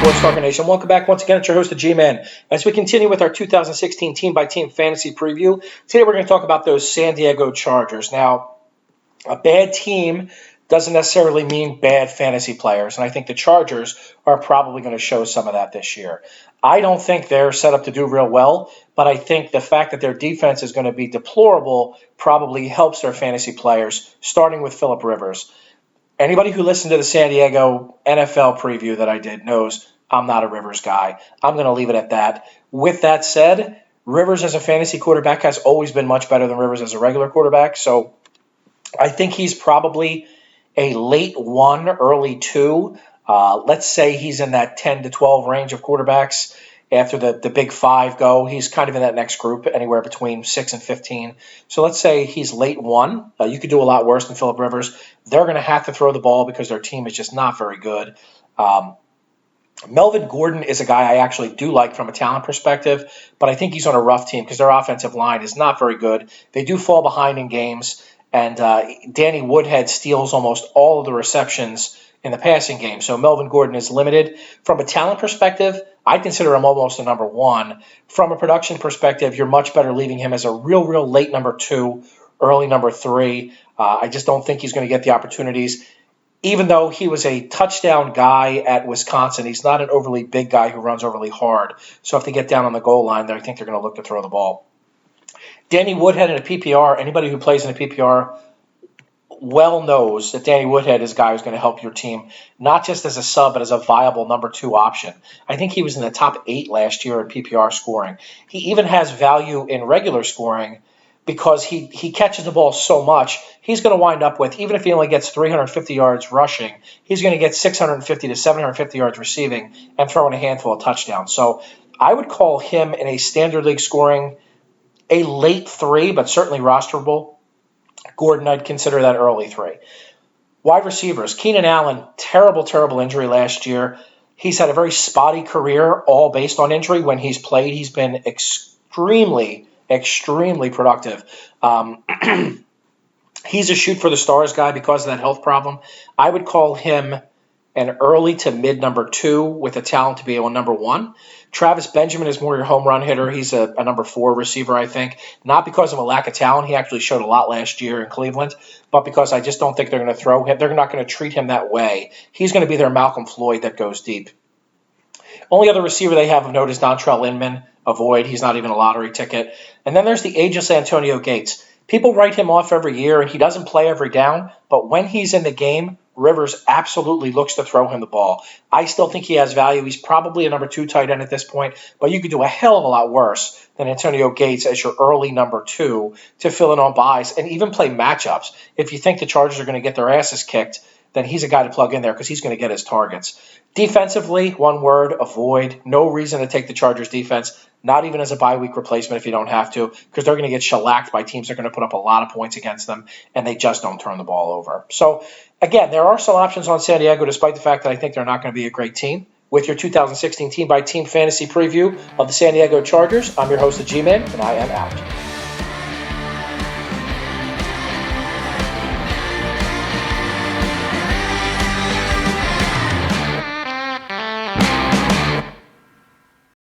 Sports Talker Nation. Welcome back once again. It's your host, the G-Man. As we continue with our 2016 team-by-team fantasy preview, today we're going to talk about those San Diego Chargers. Now, a bad team doesn't necessarily mean bad fantasy players, and I think the Chargers are probably going to show some of that this year. I don't think they're set up to do real well, but I think the fact that their defense is going to be deplorable probably helps their fantasy players, starting with Phillip Rivers. Anybody who listened to the San Diego NFL preview that I did knows I'm not a Rivers guy. I'm going to leave it at that. With that said, Rivers as a fantasy quarterback has always been much better than Rivers as a regular quarterback, so I think he's probably a late 1, early 2. Let's say he's in that 10 to 12 range of quarterbacks. After the big 5 go, he's kind of in that next group, anywhere between 6 and 15. So let's say he's late 1. You could do a lot worse than Phillip Rivers. They're going to have to throw the ball because their team is just not very good. Melvin Gordon is a guy I actually do like from a talent perspective, but I think he's on a rough team because their offensive line is not very good. They do fall behind in games, and Danny Woodhead steals almost all of the receptions in the passing game. So Melvin Gordon is limited. From a talent perspective, I consider him almost a number 1. From a production perspective, you're much better leaving him as a real late number 2, early number 3. I just don't think he's going to get the opportunities. Even though he was a touchdown guy at Wisconsin, he's not an overly big guy who runs overly hard. So if they get down on the goal line, I think they're going to look to throw the ball. Danny Woodhead in a PPR, anybody who plays in a PPR well knows that Danny Woodhead is a guy who's going to help your team, not just as a sub, but as a viable number 2 option. I think he was in the top 8 last year in PPR scoring. He even has value in regular scoring because he catches the ball so much, he's going to wind up with, even if he only gets 350 yards rushing, he's going to get 650 to 750 yards receiving and throwing a handful of touchdowns. So I would call him in a standard league scoring a late 3, but certainly rosterable. Gordon, I'd consider that early 3. Wide receivers, Keenan Allen, terrible injury last year. He's had a very spotty career, all based on injury. When he's played, he's been extremely productive. He's a shoot for the stars guy because of that health problem. I would call him an early to mid number 2 with the talent to be a number 1. Travis Benjamin is more your home run hitter. He's a number 4 receiver, I think. Not because of a lack of talent. He actually showed a lot last year in Cleveland, but because I just don't think they're going to throw him. They're not going to treat him that way. He's going to be their Malcolm Floyd that goes deep. Only other receiver they have of note is Dontrell Inman. Avoid. He's not even a lottery ticket. And then there's the ageless Antonio Gates. People write him off every year, and he doesn't play every down, but when he's in the game, Rivers absolutely looks to throw him the ball. I still think he has value. He's probably a number 2 tight end at this point, but you could do a hell of a lot worse than Antonio Gates as your early number 2 to fill in on buys and even play matchups. If you think the Chargers are going to get their asses kicked, then he's a guy to plug in there because he's going to get his targets. Defensively, one word, avoid. No reason to take the Chargers defense, not even as a bye week replacement if you don't have to, because they're going to get shellacked by teams that are going to put up a lot of points against them, and they just don't turn the ball over. So, again, there are some options on San Diego, despite the fact that I think they're not going to be a great team. With your 2016 team-by-team fantasy preview of the San Diego Chargers, I'm your host, the G-Man, and I am out.